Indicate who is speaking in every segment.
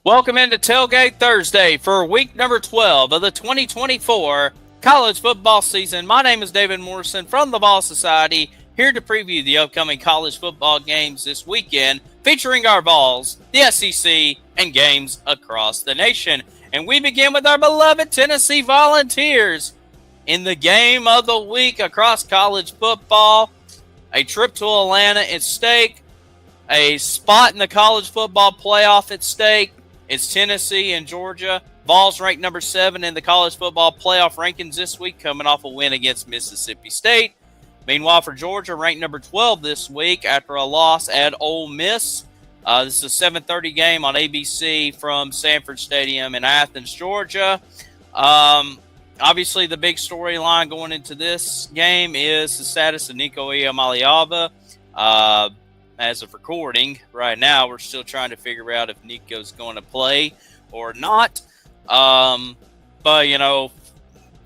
Speaker 1: Welcome into Tailgate Thursday for week number 12 of the 2024 college football season. My name is David Morrison from the Ball Society, here to preview the upcoming college football games this weekend, featuring our Vols, the SEC, and games across the nation. And we begin with our beloved Tennessee Volunteers in the game of the week across college football. A trip to Atlanta at stake, a spot in the college football playoff at stake. It's Tennessee and Georgia. Vols ranked number 7 in the college football playoff rankings this week, coming off a win against Mississippi State. Meanwhile, for Georgia, ranked number 12 this week after a loss at Ole Miss. This is a 7:30 game on ABC from Sanford Stadium in Athens, Georgia. Obviously, the big storyline going into this game is the status of Nico Iamaleava. As of recording right now, we're still trying to figure out if Nico's going to play or not. But,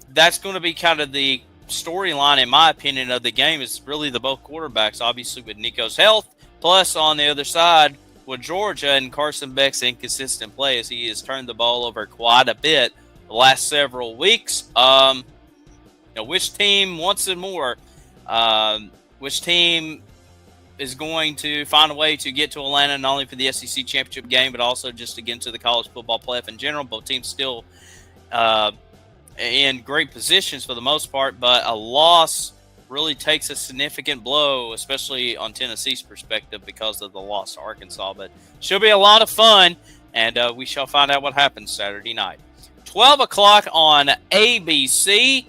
Speaker 1: that's going to be kind of the storyline, in my opinion, of the game. Is really the both quarterbacks, obviously, with Nico's health. Plus, on the other side, with Georgia and Carson Beck's inconsistent play, as he has turned the ball over quite a bit the last several weeks. Which team wants it more? Which team is going to find a way to get to Atlanta, not only for the SEC championship game, but also just to get into the college football playoff in general? Both teams still in great positions for the most part, but a loss really takes a significant blow, especially on Tennessee's perspective, because of the loss to Arkansas. But should be a lot of fun, and we shall find out what happens Saturday night. 12 o'clock on ABC.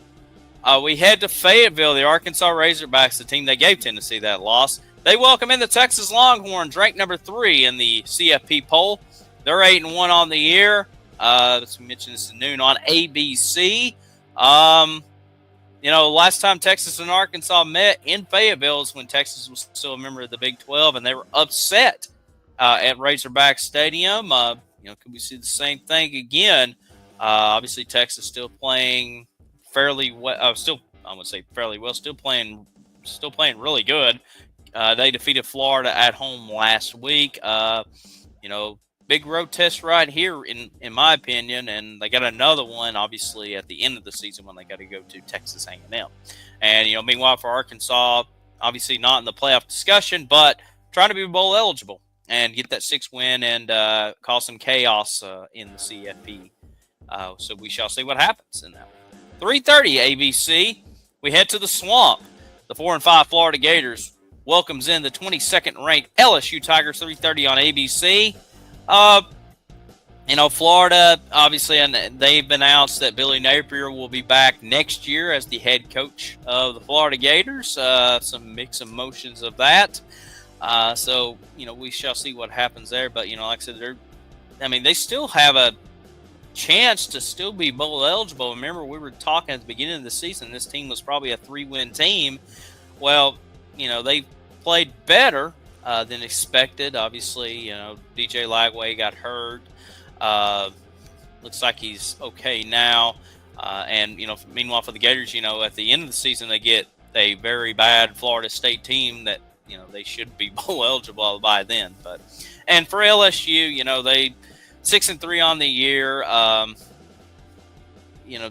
Speaker 1: We head to Fayetteville. The Arkansas Razorbacks, the team that gave Tennessee that loss, they welcome in the Texas Longhorns, ranked number 3 in the CFP poll. They're 8-1 on the year. As we mentioned, this is noon on ABC. Last time Texas and Arkansas met in Fayetteville is when Texas was still a member of the Big 12, and they were upset at Razorback Stadium. Could we see the same thing again? Obviously, Texas still playing fairly well. Still playing really good. They defeated Florida at home last week. Big road test right here, in my opinion, and they got another one, obviously, at the end of the season when they got to go to Texas A&M. And, meanwhile, for Arkansas, obviously not in the playoff discussion, but trying to be bowl eligible and get that 6th win and cause some chaos in the CFB. So we shall see what happens in that one. 3:30 ABC, we head to the Swamp. The 4-5 Florida Gators welcomes in the 22nd ranked LSU Tigers. 3:30 on ABC. Florida, obviously, and they've announced that Billy Napier will be back next year as the head coach of the Florida Gators. Some mixed emotions of that. So we shall see what happens there. But, like I said, they still have a chance to still be bowl eligible. Remember, we were talking at the beginning of the season, this team was probably a 3-win team. Well, they played better than expected. Obviously, DJ Lagway got hurt. Looks like he's okay now. And meanwhile for the Gators, at the end of the season, they get a very bad Florida State team that, they should be bowl eligible by then. And for LSU, they 6-3 on the year.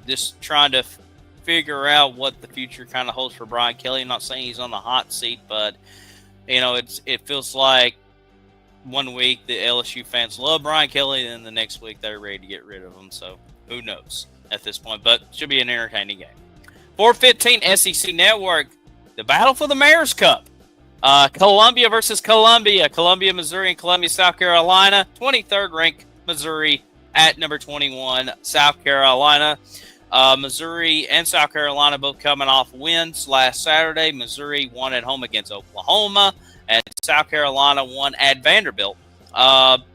Speaker 1: Just trying to figure out what the future kind of holds for Brian Kelly. I'm not saying he's on the hot seat, but it feels like one week the LSU fans love Brian Kelly, and then the next week they're ready to get rid of him. So who knows at this point, but it should be an entertaining game. 4:15 SEC Network, the battle for the Mayor's Cup. Columbia versus Columbia. Columbia, Missouri, and Columbia, South Carolina. 23rd ranked Missouri at number 21, South Carolina. Missouri and South Carolina both coming off wins last Saturday. Missouri won at home against Oklahoma, and South Carolina won at Vanderbilt.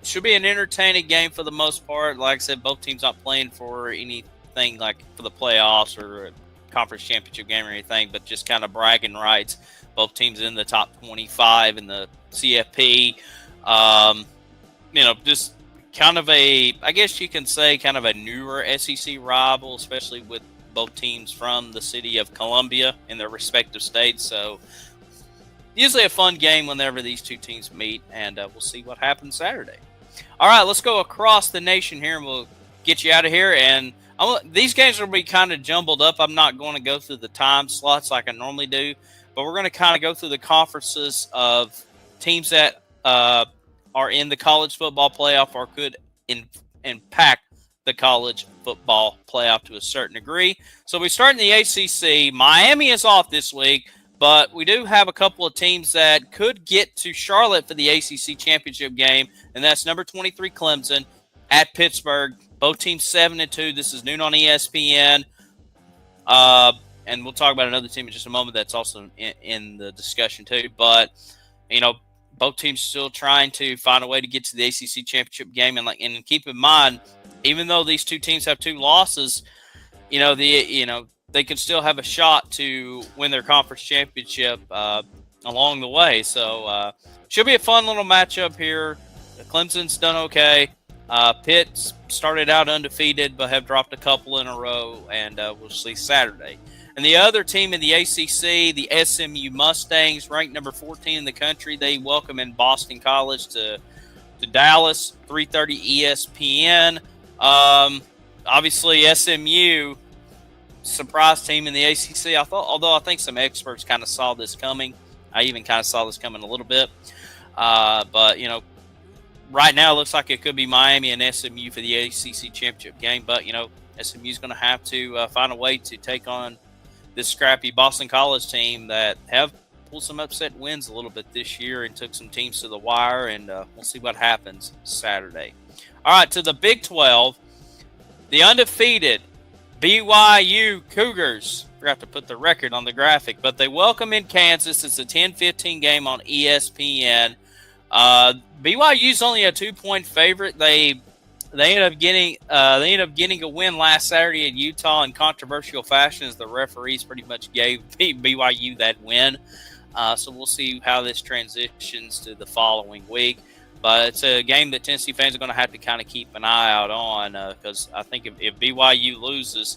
Speaker 1: Should be an entertaining game for the most part. Like I said, both teams not playing for anything like for the playoffs or a conference championship game or anything, but just kind of bragging rights. Both teams in the top 25 in the CFP. Just kind of I guess you can say kind of a newer SEC rival, especially with both teams from the city of Columbia in their respective states. So usually a fun game whenever these two teams meet, and we'll see what happens Saturday. All right, let's go across the nation here, and we'll get you out of here. And these games will be kind of jumbled up. I'm not going to go through the time slots like I normally do, but we're going to kind of go through the conferences of teams that are in the college football playoff or could impact the college football playoff to a certain degree. So we start in the ACC. Miami is off this week, but we do have a couple of teams that could get to Charlotte for the ACC championship game, and that's number 23 Clemson at Pittsburgh. Both teams 7-2. This is noon on ESPN. And we'll talk about another team in just a moment that's also in the discussion too. But, both teams still trying to find a way to get to the ACC championship game. And keep in mind, even though these two teams have 2 losses, they can still have a shot to win their conference championship along the way. So should be a fun little matchup here. Clemson's done okay. Pitt started out undefeated but have dropped a couple in a row, and we'll see Saturday. And the other team in the ACC, the SMU Mustangs, ranked number 14 in the country. They welcome in Boston College to Dallas, 3:30 ESPN. Obviously, SMU, surprise team in the ACC. Although I think some experts kind of saw this coming. I even kind of saw this coming a little bit. But, right now it looks like it could be Miami and SMU for the ACC championship game. But, SMU's going to have to find a way to take on this scrappy Boston College team that have pulled some upset wins a little bit this year and took some teams to the wire. And we'll see what happens Saturday. All right, to the Big 12, the undefeated BYU Cougars. Forgot to put the record on the graphic, but they welcome in Kansas. It's a 10-15 game on ESPN. BYU's only a 2-point favorite. They ended up getting a win last Saturday in Utah in controversial fashion, as the referees pretty much gave BYU that win. So we'll see how this transitions to the following week. But it's a game that Tennessee fans are going to have to kind of keep an eye out on, because I think if BYU loses,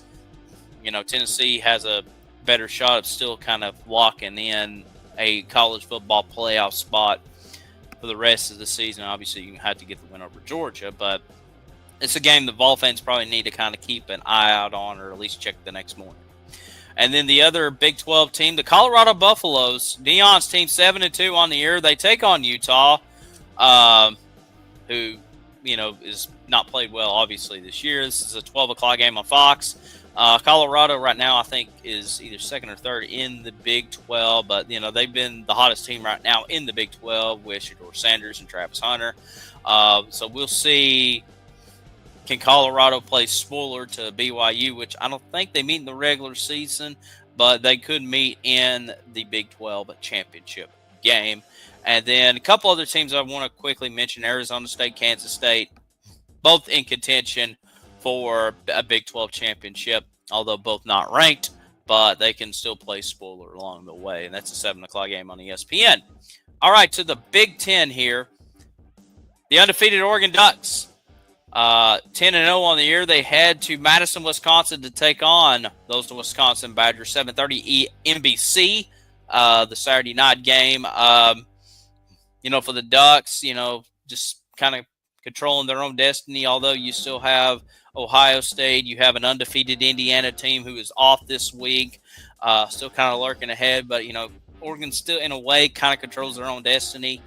Speaker 1: Tennessee has a better shot of still kind of locking in a college football playoff spot for the rest of the season. Obviously, you have to get the win over Georgia, but it's a game the Vol fans probably need to kind of keep an eye out on, or at least check the next morning. And then the other Big 12 team, the Colorado Buffaloes, Deion's team, 7-2 on the year. They take on Utah, who, is not played well, obviously, this year. This is a 12 o'clock game on Fox. Colorado right now, I think, is either second or third in the Big 12, but, they've been the hottest team right now in the Big 12 with Shedeur Sanders and Travis Hunter. So we'll see, can Colorado play spoiler to BYU, which I don't think they meet in the regular season, but they could meet in the Big 12 championship game. And then a couple other teams I want to quickly mention, Arizona State, Kansas State, both in contention for a Big 12 championship, although both not ranked, but they can still play spoiler along the way. And that's a 7 o'clock game on ESPN. All right, to the Big 10 here. The undefeated Oregon Ducks, 10-0 on the year. They head to Madison, Wisconsin to take on those Wisconsin Badgers. 7:30 NBC, the Saturday night game. For the Ducks, just kind of controlling their own destiny, although you still have Ohio State. You have an undefeated Indiana team who is off this week, still kind of lurking ahead. But, Oregon still, in a way, kind of controls their own destiny.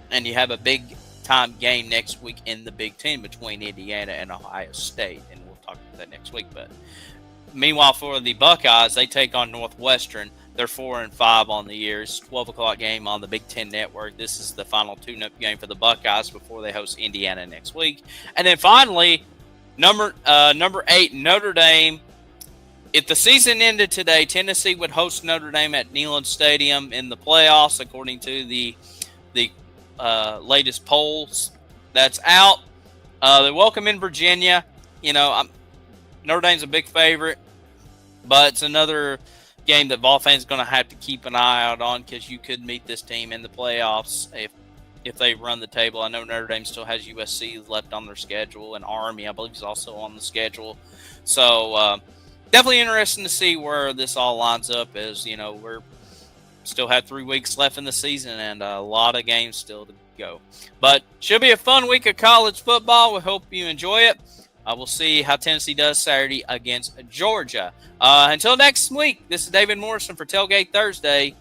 Speaker 1: And you have a big-time game next week in the Big Ten between Indiana and Ohio State. And we'll talk about that next week. But meanwhile, for the Buckeyes, they take on Northwestern. They're 4-5 on the year. It's a 12 o'clock game on the Big Ten Network. This is the final tune-up game for the Buckeyes before they host Indiana next week. And then finally, number 8, Notre Dame. If the season ended today, Tennessee would host Notre Dame at Neyland Stadium in the playoffs, according to the latest polls that's out. They welcome in Virginia. Notre Dame's a big favorite, but it's another game that Vol fans are going to have to keep an eye out on, because you could meet this team in the playoffs if they run the table. I know Notre Dame still has USC left on their schedule, and Army, I believe, is also on the schedule. So definitely interesting to see where this all lines up, as we're still have 3 weeks left in the season and a lot of games still to go. But should be a fun week of college football. We hope you enjoy it. We'll see how Tennessee does Saturday against Georgia. Until next week, this is David Morrison for Tailgate Thursday.